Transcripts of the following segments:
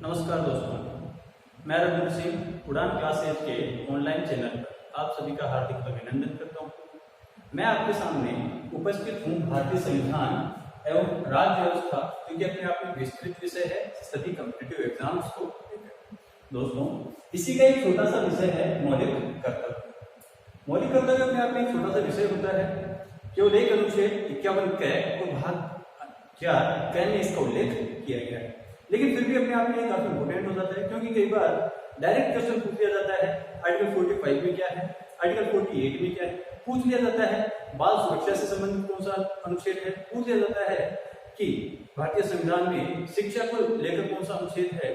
नमस्कार दोस्तों, मैं रघुवीर सिंह उड़ान क्लासेज के ऑनलाइन चैनल पर आप सभी का हार्दिक अभिनंदन करता हूं। मैं आपके सामने उपस्थित हूं भारतीय संविधान एवं राज्य व्यवस्था, क्योंकि अपने आप में विस्तृत विषय है सभी कॉम्पिटिटिव एग्जाम्स को लेकर। दोस्तों, इसी का एक छोटा सा विषय है मौलिक कर्तव्य। मौलिक कर्तव्य अपने आप में एक छोटा सा विषय होता है। केवल एक अनुच्छेद 51 क और भाग 4 क में इसका उल्लेख किया गया है, लेकिन फिर भी अपने आप में काफी इंपोर्टेंट हो जाता है, क्योंकि कई बार डायरेक्ट क्वेश्चन पूछ लिया जाता है। आर्टिकल 45 में क्या है, आर्टिकल 48 में क्या है, पूछ लिया जाता है। बाल सुरक्षा से संबंधित कौन सा अनुच्छेद है, पूछ लिया जाता है कि भारतीय संविधान में शिक्षा को लेकर कौन सा अनुच्छेद है।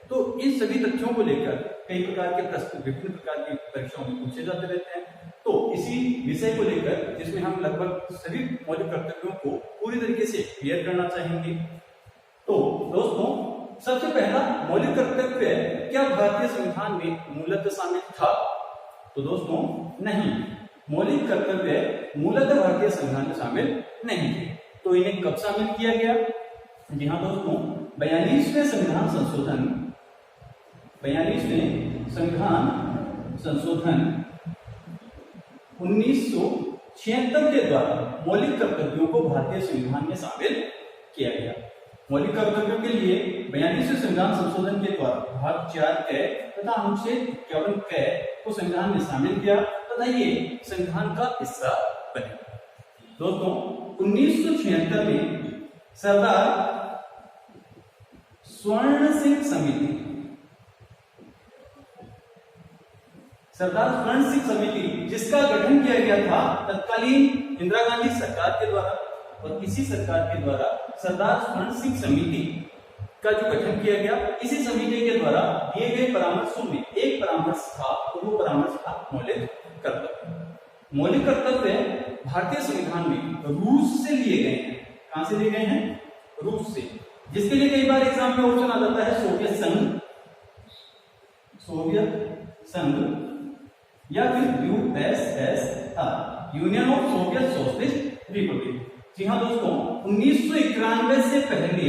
तो इन सभी तथ्यों को लेकर कई प्रकार के प्रश्न विभिन्न प्रकार की परीक्षाओं में पूछे जाते रहते हैं। तो इसी विषय को लेकर, जिसमें हम लगभग सभी मौलिक कर्तव्यों को पूरी तरीके से क्लियर करना चाहेंगे। तो दोस्तों, सबसे पहला मौलिक कर्तव्य क्या भारतीय संविधान में मूलतः शामिल था? तो दोस्तों नहीं, मौलिक कर्तव्य मूलतः भारतीय संविधान में शामिल नहीं थे। तो इन्हें कब शामिल किया गया? जी हाँ दोस्तों, 42वें संविधान संशोधन 1976 के द्वारा मौलिक कर्तव्यों को भारतीय संविधान में शामिल किया गया। मौलिक कर्तव्यों के लिए 42वें संविधान संशोधन के द्वारा भाग 4 क तथा अनुच्छेद 51 क को संविधान में शामिल किया तथा ये संविधान का हिस्सा बने। दोस्तों, 1976 में सरदार स्वर्ण सिंह समिति जिसका गठन किया गया था तत्कालीन इंदिरा गांधी सरकार के द्वारा, और इसी सरकार के द्वारा सरदार स्वर्ण सिंह समिति का जो गठन किया गया, इसी समिति के द्वारा दिए गए परामर्शों में एक परामर्श था, और वो परामर्श था मौलिक कर्तव्य। मौलिक कर्तव्य भारतीय संविधान में रूस से लिए गए हैं। कहां से लिए गए हैं? रूस से, जिसके लिए कई बार एग्जाम में ऑप्शन आ जाता है सोवियत संघ या फिर USSR, Union of Soviet Socialist Republic. जी हाँ दोस्तों, 1991 से पहले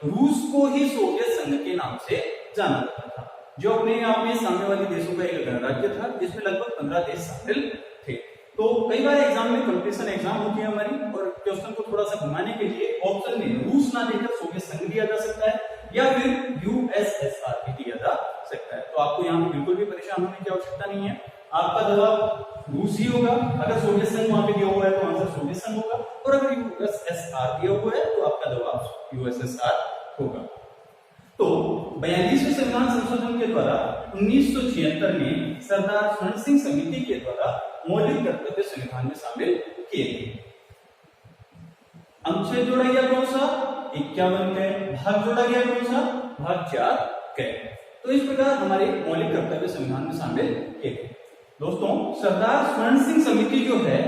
रूस को ही सोवियत संघ के नाम से जाना जाता था, जो अपने आप में सामने वाले देशों का एक गणराज्य था, जिसमें लगभग 15 देश शामिल थे। तो कई बार एग्जाम में कंपटीशन एग्जाम होती है हमारी, और क्वेश्चन को थोड़ा सा घुमाने के लिए ऑप्शन में रूस ना देकर सोवियत संघ दिया जा सकता है, या फिर यूएसएसआर भी दिया जा सकता है। तो आपको यहाँ पे बिल्कुल भी परेशान होने की आवश्यकता नहीं है। आपका जवाब रूस ही होगा। अगर सोवियत संघ वहां पे दिया हुआ है तो आंसर सोवियत संघ होगा, और अगर यूएसएसआर दिया हुआ है तो आपका जवाब यूएसएसआर होगा। तो 42वें संविधान संशोधन के द्वारा 1976 में सरदार स्वर्ण सिंह समिति के द्वारा मौलिक कर्तव्य संविधान में शामिल किए गए। अनुच्छेद जोड़ा गया कौन सा? 51 क। भाग जोड़ा गया कौन सा? भाग 4 क। तो इस प्रकार हमारे मौलिक कर्तव्य संविधान में शामिल किए गए। दोस्तों, सरदार स्वर्ण सिंह समिति जो है,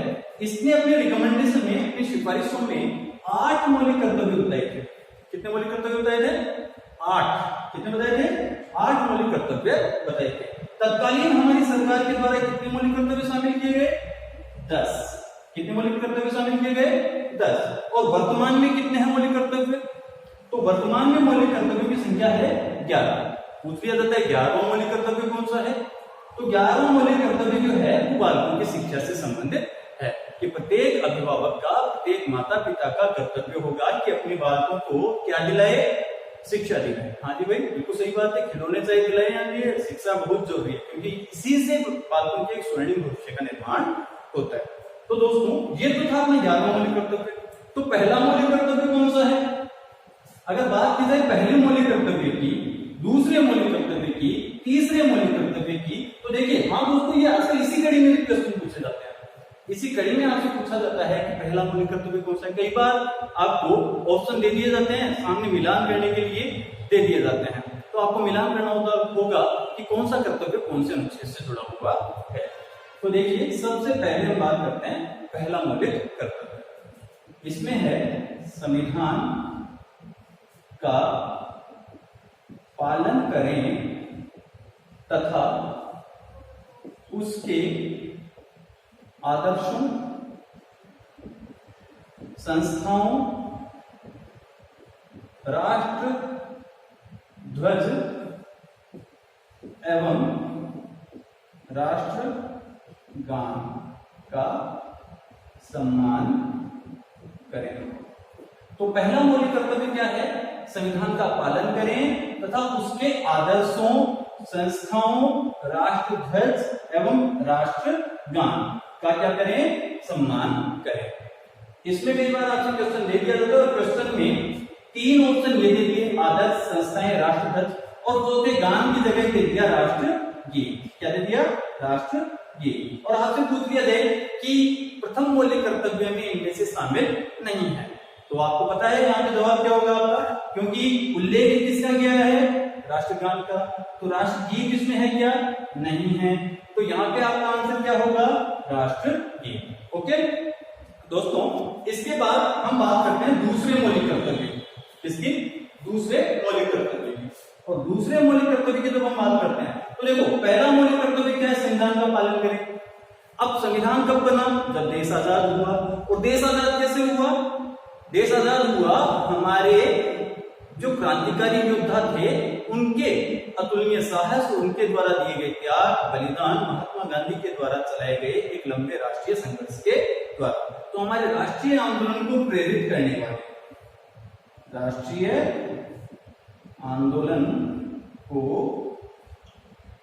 इसने अपने रिकमेंडेशन में, अपनी सिफारिशों में 8 मौलिक कर्तव्य बताए थे। कितने मौलिक कर्तव्य बताए थे? 8। कितने बताए थे? 8 मौलिक कर्तव्य बताए थे। तत्कालीन हमारी सरकार के द्वारा कितने मौलिक कर्तव्य शामिल किए गए? 10। कितने मौलिक कर्तव्य शामिल किए गए? 10। और वर्तमान में कितने हैं मौलिक कर्तव्य? तो वर्तमान में मौलिक कर्तव्यों की संख्या है 11। पूछ लिया जाता है 11वां मौलिक कर्तव्य कौन सा है? तो 11वां मौलिक कर्तव्य जो है वो बालकों की शिक्षा से संबंधित है, कि प्रत्येक अभिभावक का, प्रत्येक माता पिता का कर्तव्य होगा कि अपने बालकों को क्या दिलाए? शिक्षा दिलाए। हाँ जी भाई, बिल्कुल सही बात है। खिलौने चाहिए दिलाए या नहीं? शिक्षा बहुत जरूरी है, क्योंकि इसी से बालकों के एक स्वर्णिम भविष्य का निर्माण होता है। तो दोस्तों, ये तो था अपना 11वां मौलिक कर्तव्य। तो पहला मौलिक कर्तव्य कौन सा है? अगर बात की जाए पहले मौलिक कर्तव्य की, दूसरे मौलिक कर्तव्य की, तीसरे मौलिक कर्तव्य की, तो देखिए हाँ दोस्तों, ये आजकल इसी कड़ी में भी प्रश्न पूछे जाते हैं। इसी कड़ी में आपसे पूछा जाता है कि पहला मौलिक कर्तव्य कौन सा है। कई बार आपको ऑप्शन दे दिए जाते हैं, सामने मिलान करने के लिए दे दिए जाते हैं, तो आपको मिलान करना होगा कि कौन सा कर्तव्य कौन से अनुच्छेद से जुड़ा हुआ है। तो देखिए, सबसे पहले हम बात करते हैं पहला मौलिक कर्तव्य। इसमें है संविधान का पालन करें तथा उसके आदर्शों, संस्थाओं, राष्ट्र ध्वज एवं राष्ट्रगान का सम्मान करें। तो पहला मौलिक कर्तव्य क्या है? संविधान का पालन करें तथा उसके आदर्शों, संस्थाओं, राष्ट्रध्वज एवं राष्ट्रगान का क्या करें? सम्मान करें। इसमें कई बार आपसे क्वेश्चन दे दिया जाता है और क्वेश्चन में 3 ऑप्शन ये दे दिए, आदर्श, संस्थाएं, राष्ट्रध्वज, और चौथे गान की जगह दे दिया राष्ट्रगीत। क्या दे दिया? राष्ट्रगीत। और आपसे पूछ दिया जाए कि प्रथम मौलिक कर्तव्य में इनमें से शामिल नहीं है, तो आपको पता है यहाँ पे जवाब क्या होगा आपका, क्योंकि उल्लेख किसका किया है? राष्ट्रगान का। तो राष्ट्रगीत इसमें है क्या? नहीं है। तो यहाँ पे आपका आंसर क्या होगा? राष्ट्रगीत। ओके दोस्तों, इसके बाद हम बात करते हैं दूसरे मौलिक कर्तव्य की। किसकी? दूसरे मौलिक कर्तव्य की। और दूसरे मौलिक कर्तव्य की जब हम बात करते हैं तो देखो, पहला मौलिक कर्तव्य क्या है? संविधान का पालन करें। अब संविधान कब बना? जब देश आजाद हुआ। और देश आजाद कैसे हुआ? देश आजाद हुआ हमारे जो क्रांतिकारी योद्धा थे उनके अतुलनीय साहस, उनके द्वारा दिए गए त्याग, बलिदान, महात्मा गांधी के द्वारा चलाए गए एक लंबे राष्ट्रीय संघर्ष के द्वारा। तो हमारे राष्ट्रीय आंदोलन को प्रेरित करने वाले, राष्ट्रीय आंदोलन को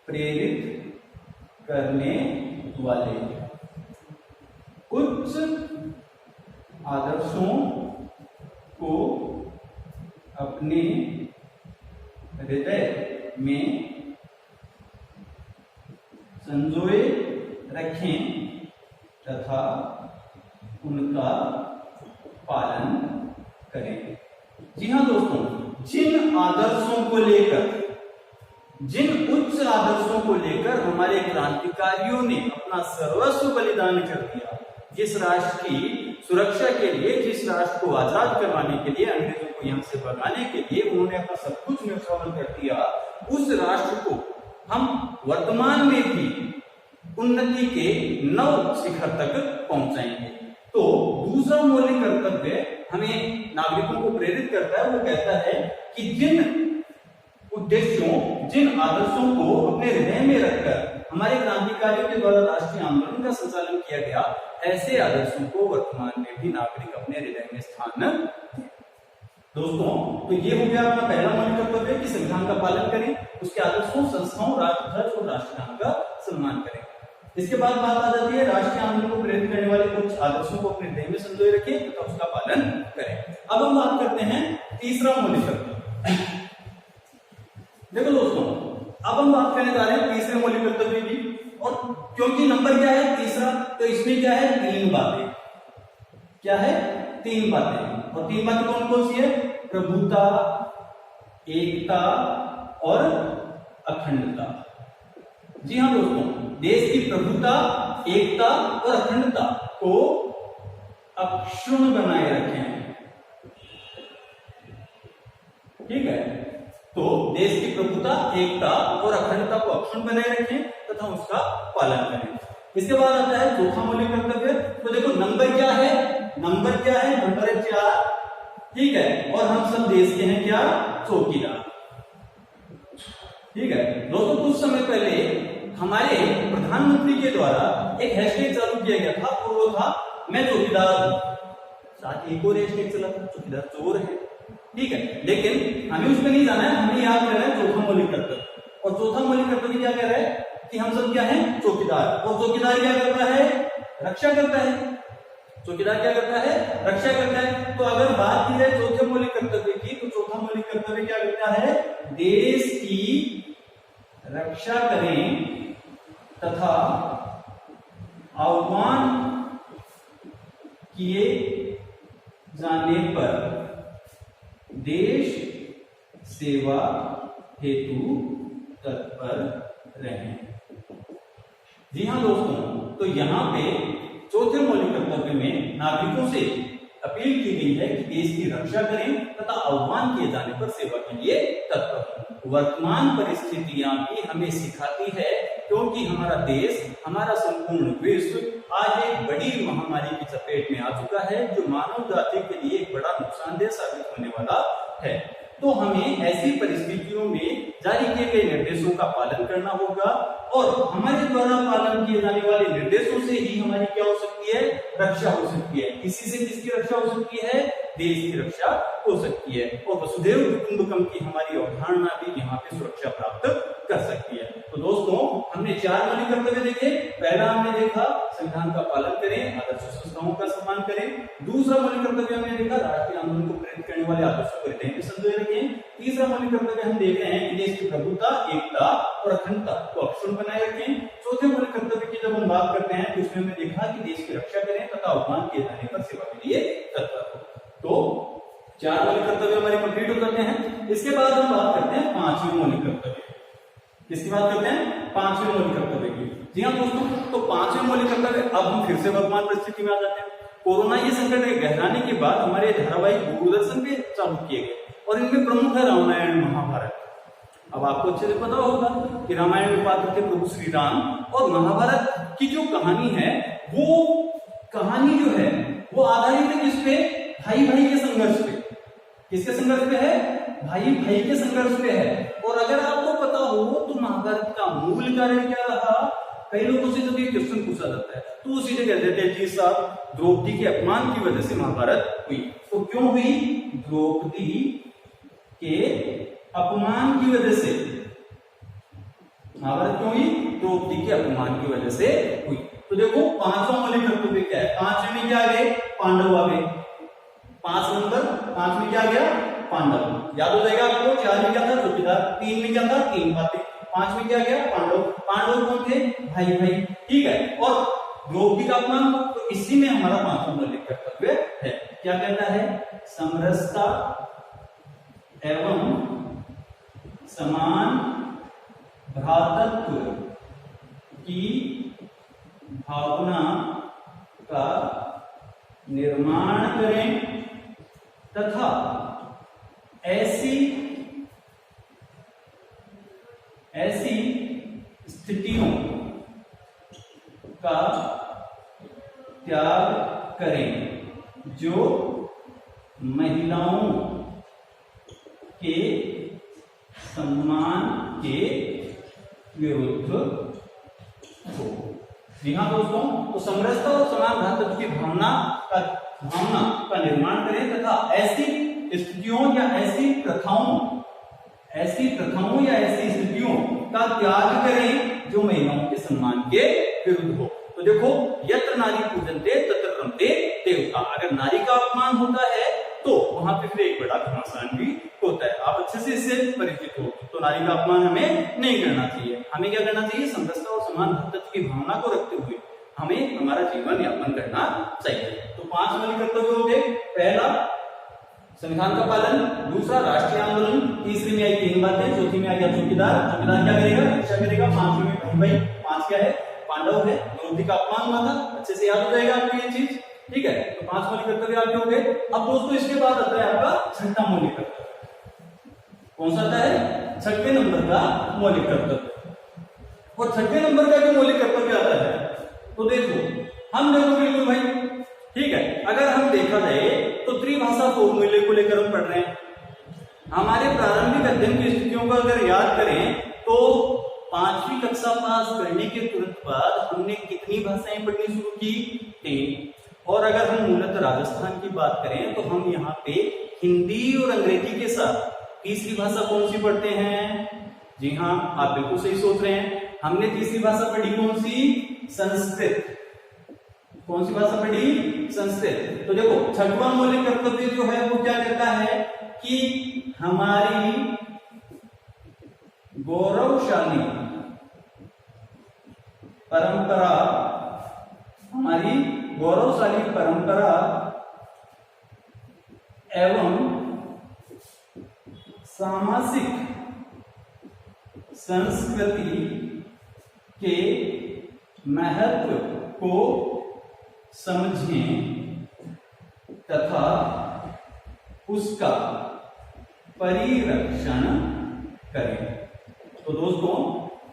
प्रेरित करने वाले उच्च आदर्शों को अपने हृदय में संजोए रखें तथा उनका पालन करें। जी हाँ दोस्तों, जिन आदर्शों को लेकर, जिन उच्च आदर्शों को लेकर हमारे क्रांतिकारियों ने अपना सर्वस्व बलिदान कर दिया, जिस राष्ट्र की सुरक्षा के लिए, जिस राष्ट्र को आजाद करवाने के लिए, अंग्रेजों को यहां से भगाने के लिए उन्होंने अपना सब कुछ न्यौछावर कर दिया, उस राष्ट्र को हम वर्तमान में भी उन्नति के नव शिखर तक पहुंचाएंगे। तो दूसरा मौलिक कर्तव्य हमें नागरिकों को प्रेरित करता है, वो कहता है कि जिन उद्देश्यों, जिन आदर्शों को अपने हृदय में रखकर हमारे क्रांतिकारियों के द्वारा राष्ट्रीय आंदोलन का संचालन किया गया, ऐसे आदर्शों को वर्तमान में भी नागरिक अपने हृदय में स्थान दें। दोस्तों, तो ये हो गया अपना पहला मौलिक कर्तव्य कि संविधान का पालन करें, उसके आदर्शों, संस्थाओं, राष्ट्रध्वज और राष्ट्रगान का सम्मान करें। इसके बाद बात आ जाती है राष्ट्रीय आंदोलन को प्रेरित करने वाले कुछ आदर्शों को अपने हृदय में संजोए रखें तथा उसका पालन करें। अब हम बात करते हैं तीसरा मौलिक कर्तव्य। देखो दोस्तों, अब हम बात करने जा रहे हैं तीसरे मौलिक कर्तव्य की, और क्योंकि नंबर क्या है? तीसरा, तो इसमें क्या है? 3 बातें। क्या है? 3 बातें। और 3 बातें कौन कौन सी है? प्रभुता, एकता और अखंडता। जी हाँ दोस्तों, देश की प्रभुता, एकता और अखंडता को अक्षुण्ण बनाए रखें। ठीक है, तो देश की प्रभुता, एकता और अखंडता को अक्षुण्ण बनाए रखें तथा उसका पालन करें। इसके बाद आता है चौथा मौलिक कर्तव्य। तो देखो नंबर क्या है? नंबर क्या है? नंबर है 4। ठीक है, और हम सब देश के हैं क्या? चौकीदार। ठीक है दोस्तों, कुछ समय पहले हमारे प्रधानमंत्री के द्वारा एक हैशटैग चालू किया गया था, और वो था मैं चौकीदार हूं। साथ एक और हैशटैग चला था, चौकीदार चोर है। ठीक है, लेकिन हमें उसमें नहीं जाना है, हमें याद करना है चौथा मौलिक कर्तव्य। और चौथा मौलिक कर्तव्य क्या कह रहा है कि हम सब क्या है? चौकीदार। और चौकीदार क्या करता है? रक्षा करता है। चौकीदार क्या करता है? रक्षा करता है। तो अगर बात की जाए चौथे मौलिक कर्तव्य की, तो चौथा मौलिक कर्तव्य क्या करता है? देश की रक्षा करें तथा आह्वान किए जाने पर देश सेवा हेतु तत्पर रहें। जी हाँ दोस्तों, तो यहाँ पे चौथे मौलिक कर्तव्य में नागरिकों से अपील की गई है कि देश की रक्षा करें तथा आह्वान किए जाने पर सेवा के लिए तत्पर। वर्तमान परिस्थितियां भी हमें सिखाती है, क्योंकि हमारा देश, हमारा संपूर्ण विश्व आज एक बड़ी महामारी की चपेट में आ चुका है, जो मानव जाति के लिए एक बड़ा नुकसानदेह साबित होने वाला है। तो हमें ऐसी परिस्थितियों में जारी किए गए निर्देशों का पालन करना होगा और हमारे द्वारा पालन किए जाने वाले निर्देशों से ही हमारी क्या हो सकती है, रक्षा हो सकती है। किसी से किसकी रक्षा हो सकती है, देश की रक्षा हो सकती है और वसुधैव कुटुंबकम की हमारी अवधारणा भी यहाँ पे सुरक्षा प्राप्त कर सकती है। तो दोस्तों हमने 4 मौलिक कर्तव्य देखे। पहला हमने देखा संविधान का पालन करें, आदर्श संस्थाओं का सम्मान करें। दूसरा मौलिक कर्तव्य हमने देखा राष्ट्रीय आंदोलन को प्रेरित करने वाले आदर्शों को हृदय में संजोए रखें। तीसरा मौलिक कर्तव्य हम देख रहे हैं कि देश की प्रभुता, एकता और अखंडता को अक्षुण्ण बनाए रखें। चौथे मौलिक कर्तव्य की जब हम बात करते हैं तो उसमें हमने देखा कि देश की रक्षा करें तथा अपमान किए जाने पर सेवा के लिए तत्पर हो। तो 4 मौलिक कर्तव्य हमारे कंप्लीट हो जाते हैं। इसके बाद हम बात करते हैं 5वें मौलिक कर्तव्य। किसकी बात करते हैं, 5वें मौलिक कर्तव्य की। जी हाँ दोस्तों, तो 5वें मौलिक कर्तव्य अब हम फिर से वर्तमान परिस्थिति में आ जाते हैं। कोरोना ये संकट के गहराने के बाद हमारे धारावाहिक दूरदर्शन पे चालू किए गए और इनमें प्रमुख है रामायण महाभारत। अब आपको अच्छे से पता होगा कि रामायण में पात्र थे प्रभु श्री राम और महाभारत की जो कहानी है वो कहानी जो है वो आधारित है किस पे, भाई भाई के संघर्ष पे। किसके संघर्ष पे है, भाई भाई के संघर्ष पे है। और अगर आपको पता हो तो महाभारत का मूल कारण क्या रहा, कई लोगों से जब ये क्वेश्चन पूछा जाता है तो वो सीधे कह देते हैं जी साहब द्रौपदी के अपमान की वजह से महाभारत हुई। तो क्यों हुई, द्रौपदी के अपमान की वजह से महाभारत क्यों हुई, द्रौपदी के अपमान की वजह से हुई। तो देखो 5वां मौलिक कर्तव्य क्या है, 5वें में क्या आ गए, पांडव आ गए। 5 नंबर 5 में क्या आ गया, पांडव। याद हो जाएगा आपको, 4 में क्या था, चौकीदार। 3 में क्या था, 3 बातें। 5 में क्या गया, पांडव। पांडव कौन थे, भाई भाई, ठीक है। और द्रौपदी का अपमान, तो इसी में हमारा 5वां मौलिक कर्तव्य है। क्या कहता है, समरसता एवं समान भ्रातृत्व की भावना का निर्माण करें तथा ऐसी स्थितियों का त्याग करें जो महिलाओं के सम्मान के विरुद्ध हो। जी हाँ दोस्तों, तो समरसता और समान भ्रातृत्व की भावना का निर्माण करें तथा ऐसी स्थितियों या ऐसी प्रथाओं या ऐसी स्थितियों का त्याग करें जो महिलाओं के सम्मान के विरुद्ध हो। तो देखो, यत्र नारी पूजन्ते तत्र रमते देवता। अगर नारी का अपमान होता है तो वहां पे फिर एक बड़ा घमासान भी होता है। आप अच्छे से इससे परिचित हो। तो नारी का अपमान हमें नहीं करना चाहिए। हमें क्या करना चाहिए, समरसता और समान भ्रातृत्व की भावना को रखते हुए हमें हमारा जीवन यापन करना चाहिए। तो 5 मौलिक कर्तव्य हो गए। पहला संविधान का पालन, दूसरा राष्ट्रीय आंदोलन, तीसरी में आई 3 बातें, चौथी में आ गया चौकीदार। चौकीदार क्या करेगा, रक्षा करेगा। 5वें में भाई, 5 क्या है, पांडव है। द्रौपदी का अपमान हुआ था, अच्छे से याद हो जाएगा आपको ये चीज, ठीक है। तो 5 मौलिक कर्तव्य आपके हो गए। अब दोस्तों इसके बाद आता है आपका 6वां मौलिक कर्तव्य। कौन सा आता है, 6वें नंबर का मौलिक कर्तव्य। और 6वें नंबर का जो मौलिक कर्तव्य आता है तो देखो, हम देखो बिल्कुल भाई, ठीक है। अगर हम देखा जाए तो त्रिभाषा फॉर्मूले को लेकर हम पढ़ रहे हैं। हमारे प्रारंभिक अध्ययन की स्थितियों को अगर याद करें तो 5वीं कक्षा पास करने के तुरंत बाद हमने कितनी भाषाएं पढ़नी शुरू की, 3। और अगर हम मूलतः राजस्थान की बात करें तो हम यहाँ पे हिंदी और अंग्रेजी के साथ तीसरी भाषा कौन सी पढ़ते हैं। जी हाँ, आप बिल्कुल सही सोच रहे हैं। हमने तीसरी भाषा पढ़ी कौन सी, संस्कृत। कौन सी भाषा पढ़ी, संस्कृत। तो देखो 6वां मौलिक कर्तव्य जो है वो क्या कहता है कि हमारी गौरवशाली परंपरा एवं सामाजिक संस्कृति के महत्व को समझें तथा उसका परिरक्षण करें। तो दोस्तों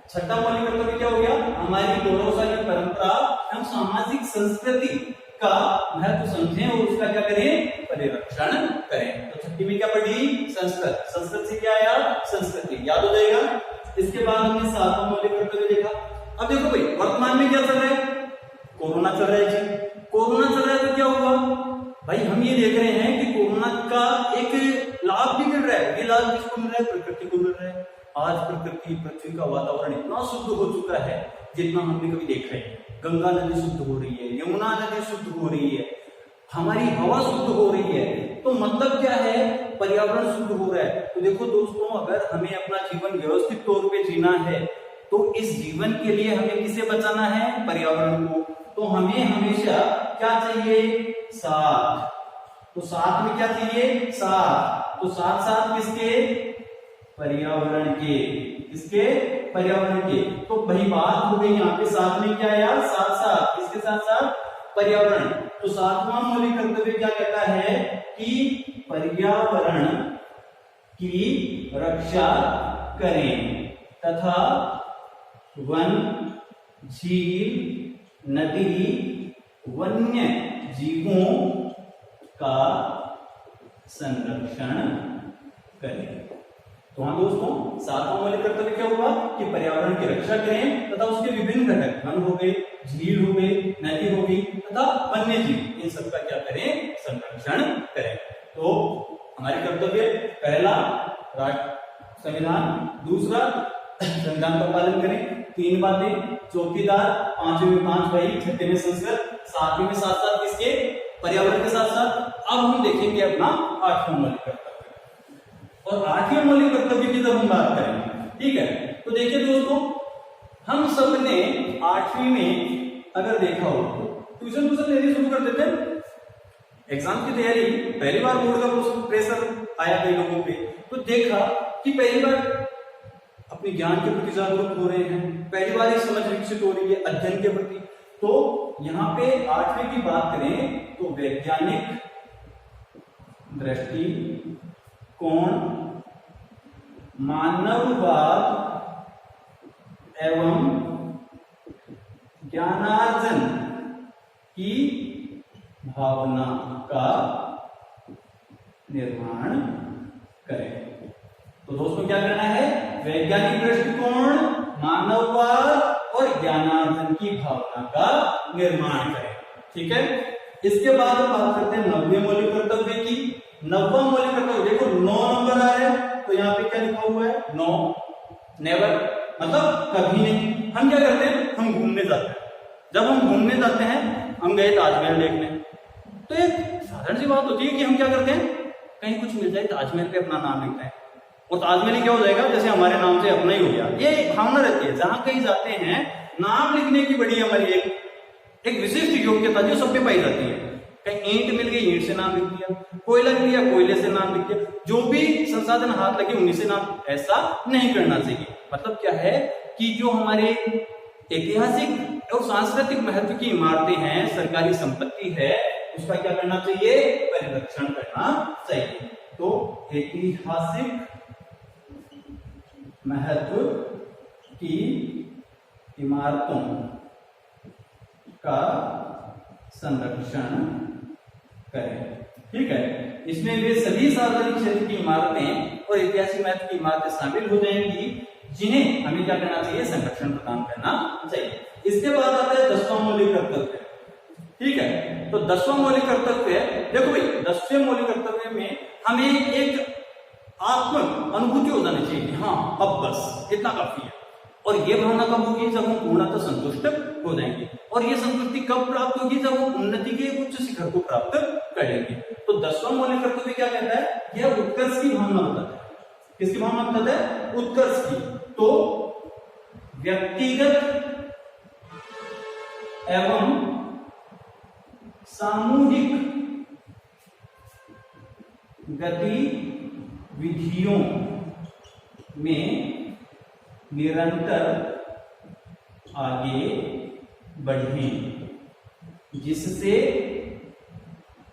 6वां मौलिक कर्तव्य क्या हो गया, हमारी गौरवशाली परंपरा एवं सामाजिक संस्कृति का महत्व समझें और उसका क्या करें, परिरक्षण करें। तो छठी में क्या पढ़ी, संस्कृत, संस्कृत से क्या आया, संस्कृति, याद हो जाएगा। इसके बाद हमने सातवां मौलिक कर्तव्य देखा। अब देखो भाई वर्तमान में क्या चल रहा है, कोरोना चल रहा है जी, कोरोना चल रहा है तो क्या हुआ भाई, हम ये देख रहे हैं कि कोरोना का एक लाभ भी मिल रहा है। ये लाभ किसको मिल रहा है, प्रकृति को मिल रहा है। आज प्रकृति, पृथ्वी का वातावरण इतना शुद्ध हो चुका है जितना हमने कभी देखा है। गंगा नदी शुद्ध हो रही है, यमुना नदी शुद्ध हो रही है, हमारी हवा शुद्ध हो रही है। तो मतलब क्या है, पर्यावरण शुद्ध हो रहा है। तो देखो दोस्तों, अगर हमें अपना जीवन व्यवस्थित तौर पे जीना है तो इस जीवन के लिए हमें किसे बचाना है, पर्यावरण को। तो हमें हमेशा क्या चाहिए, साथ। तो साथ में क्या चाहिए, साथ। तो साथ साथ किसके, पर्यावरण के, किसके, पर्यावरण के। तो भाई बात हो गई यहाँ पे साथ में क्या आया, साथ साथ, किसके साथ साथ, पर्यावरण। तो सातवां मौलिक कर्तव्य क्या कहता है कि पर्यावरण की रक्षा करें तथा वन, झील, नदी, वन्य जीवों का संरक्षण करें। तो हाँ दोस्तों, सातवां मौलिक कर्तव्य क्या हुआ कि पर्यावरण की रक्षा करें तथा उसके विभिन्न घटक, वन हो गए, झील हो गई, नदी हो गई तथा वन्य जीव, इन सबका क्या करें, संरक्षण करें। तो हमारे कर्तव्य, पहला संविधान, दूसरा संविधान का पालन करें, 3 बातें, चौकीदार, 5वें में 5 भाई, 6ठे में संस्कृत, 7वें में साथ साथ किसके, पर्यावरण के साथ साथ। अब हम देखेंगे अपना 8वां मौलिक कर्तव्य। और 8वें मौलिक कर्तव्य की जब हम बात करें, ठीक है, तो देखिए दोस्तों, हम सबने 8वीं में अगर देखा हो तो ट्यूशन लेनी शुरू कर देते हैं। एग्जाम की तैयारी, पहली बार बोर्ड का प्रेशर आया कई लोगों पे, तो देखा कि पहली बार अपने ज्ञान के प्रति जागरूक हो रहे हैं, पहली बार एक समझ विकसित हो रही है अध्ययन के प्रति। तो यहाँ पे 8वीं की बात करें तो वैज्ञानिक दृष्टि कोण, मानववाद एवं ज्ञानार्जन की भावना का निर्माण करें। तो दोस्तों क्या करना है, वैज्ञानिक दृष्टिकोण, मानववाद और ज्ञानार्जन की भावना का निर्माण करें। ठीक है, इसके बाद हम बात करते हैं 9वें मौलिक कर्तव्य की। 9वां मौलिक कर्तव्य, देखो 9 नंबर आ रहा है तो यहाँ पे क्या लिखा हुआ है, नो, नेवर, मतलब कभी नहीं। हम क्या करते हैं, हम घूमने जाते हैं। जब हम घूमने जाते हैं, हम गए ताजमहल देखने, तो एक साधारण सी बात होती है कि हम क्या करते हैं, कहीं कुछ मिल जाए ताजमहल पे अपना नाम लिखते हैं और ताजमहल क्या हो जाएगा, जैसे हमारे नाम से अपना ही हो गया। ये भावना रहती है। जहां कहीं जाते हैं, नाम लिखने की बड़ी हमारी एक विशिष्ट योग्यता जो सब पे पाई जाती है। कहीं ईंट मिल गई, ईंट से नाम लिख दिया, कोयला मिल गया, कोयले से नाम लिख दिया, जो भी संसाधन हाथ लगे उन्हीं से नाम। ऐसा नहीं करना चाहिए। मतलब क्या है कि जो हमारे ऐतिहासिक और सांस्कृतिक महत्व की इमारतें हैं, सरकारी संपत्ति है, उसका क्या करना चाहिए, परिरक्षण करना चाहिए। तो ऐतिहासिक महत्व की इमारतों का संरक्षण करें। ठीक है, इसमें वे सभी सार्वजनिक क्षेत्र की इमारतें और ऐतिहासिक महत्व की इमारतें शामिल हो जाएंगी जिन्हें हमें क्या करना चाहिए, संरक्षण प्रदान करना चाहिए। इसके बाद आता है 10वां मौलिक कर्तव्य। ठीक है, तो 10वां मौलिक कर्तव्य, देखो भाई 10वें मौलिक कर्तव्य में हमें एक आत्म अनुभूति हो जानी चाहिए, हाँ अब बस इतना काफी है। और ये भावना कब होगी, जब हम पूर्णतः संतुष्ट हो जाएंगे। और ये संतुष्टि कब प्राप्त होगी, जब हम उन्नति के उच्च शिखर को प्राप्त कर लेंगे। तो 10वां मौलिक कर्तव्य क्या कहता है, यह उत्कर्ष की भावना बताता है। किसकी भावना बताता है, उत्कर्ष की। तो व्यक्तिगत एवं सामूहिक गतिविधियों में निरंतर आगे बढ़ें, जिससे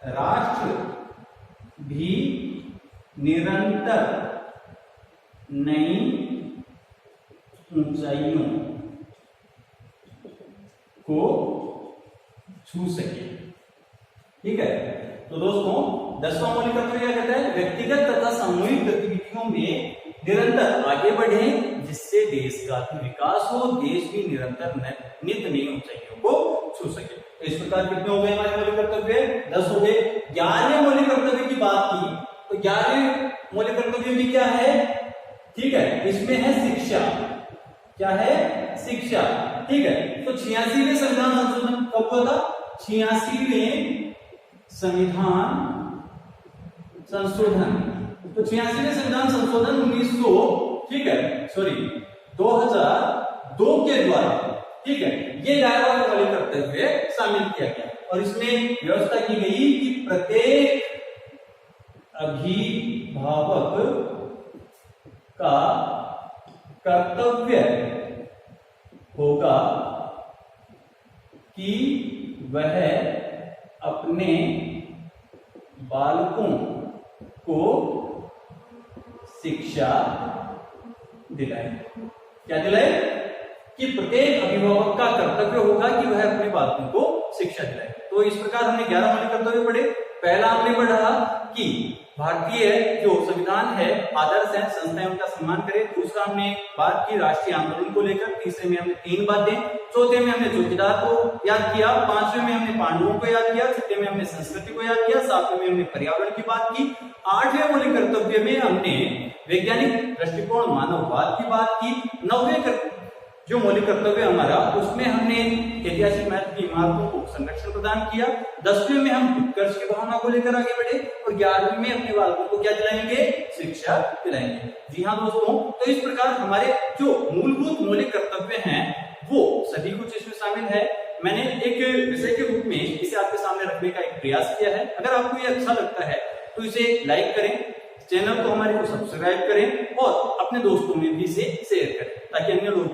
राष्ट्र भी निरंतर नई ऊंचाइयों को छू सके। ठीक है। तो दोस्तों 10वां मौलिक कर्तव्य क्या कहता है? व्यक्तिगत तथा सामूहिक गतिविधियों में निरंतर आगे बढ़े जिससे देश का भी विकास हो, देश भी निरंतर नित्य नई ऊंचाइयों को छू सके। तो इस प्रकार कितने हो गए हमारे मौलिक कर्तव्य? 10 हो गए। 11वें मौलिक कर्तव्य की बात की तो 11वें मौलिक कर्तव्य में क्या है? ठीक है, इसमें है शिक्षा। क्या है? शिक्षा। ठीक है। तो 86वें संविधान संशोधन कब हुआ था? 86वें संविधान संशोधन। तो 86वें संविधान संशोधन 2002 के द्वारा, ठीक है, ये 11वां मौलिक कर्तव्य शामिल किया गया और इसमें व्यवस्था की गई कि प्रत्येक अभिभावक का कर्तव्य होगा कि वह अपने बालकों को शिक्षा दिलाए। क्या दिलाए? कि प्रत्येक अभिभावक का कर्तव्य होगा कि वह अपने बालकों को शिक्षा दिलाए। तो इस प्रकार हमने 11 मौलिक कर्तव्य पढ़े। पहला हमने पढ़ा कि भारतीय जो संविधान है आदर्श है, संस्थाएं उनका सम्मान करें। दूसरा हमने बात की राष्ट्रीय आंदोलन को लेकर। तीसरे में हमने 3 बातें। चौथे में हमने चौकीदार को याद किया। 5वें में हमने पांडवों को याद किया। 6वें में हमने संस्कृति को याद किया। 7वें में हमने पर्यावरण की बात की। 8वें मौलिक कर्तव्य में हमने वैज्ञानिक दृष्टिकोण मानववाद की बात की। 9वें जो मौलिक कर्तव्य हमारा, उसमें हमने ऐतिहासिक महत्व की इमारतों को संरक्षण प्रदान किया। 10वें में हम उत्कर्ष की भावना को लेकर आगे बढ़े और 11वें में अपने बालकों को क्या दिलाएंगे? शिक्षा दिलाएंगे। जी हाँ दोस्तों, तो इस प्रकार हमारे जो मूलभूत मौलिक कर्तव्य हैं वो सभी कुछ इसमें शामिल है। मैंने एक विषय के रूप में इसे आपके सामने रखने का एक प्रयास किया है। अगर आपको ये अच्छा लगता है तो इसे लाइक करें, चैनल को हमारे को सब्सक्राइब करें और अपने दोस्तों में भी इसे शेयर करें ताकि अन्य लोग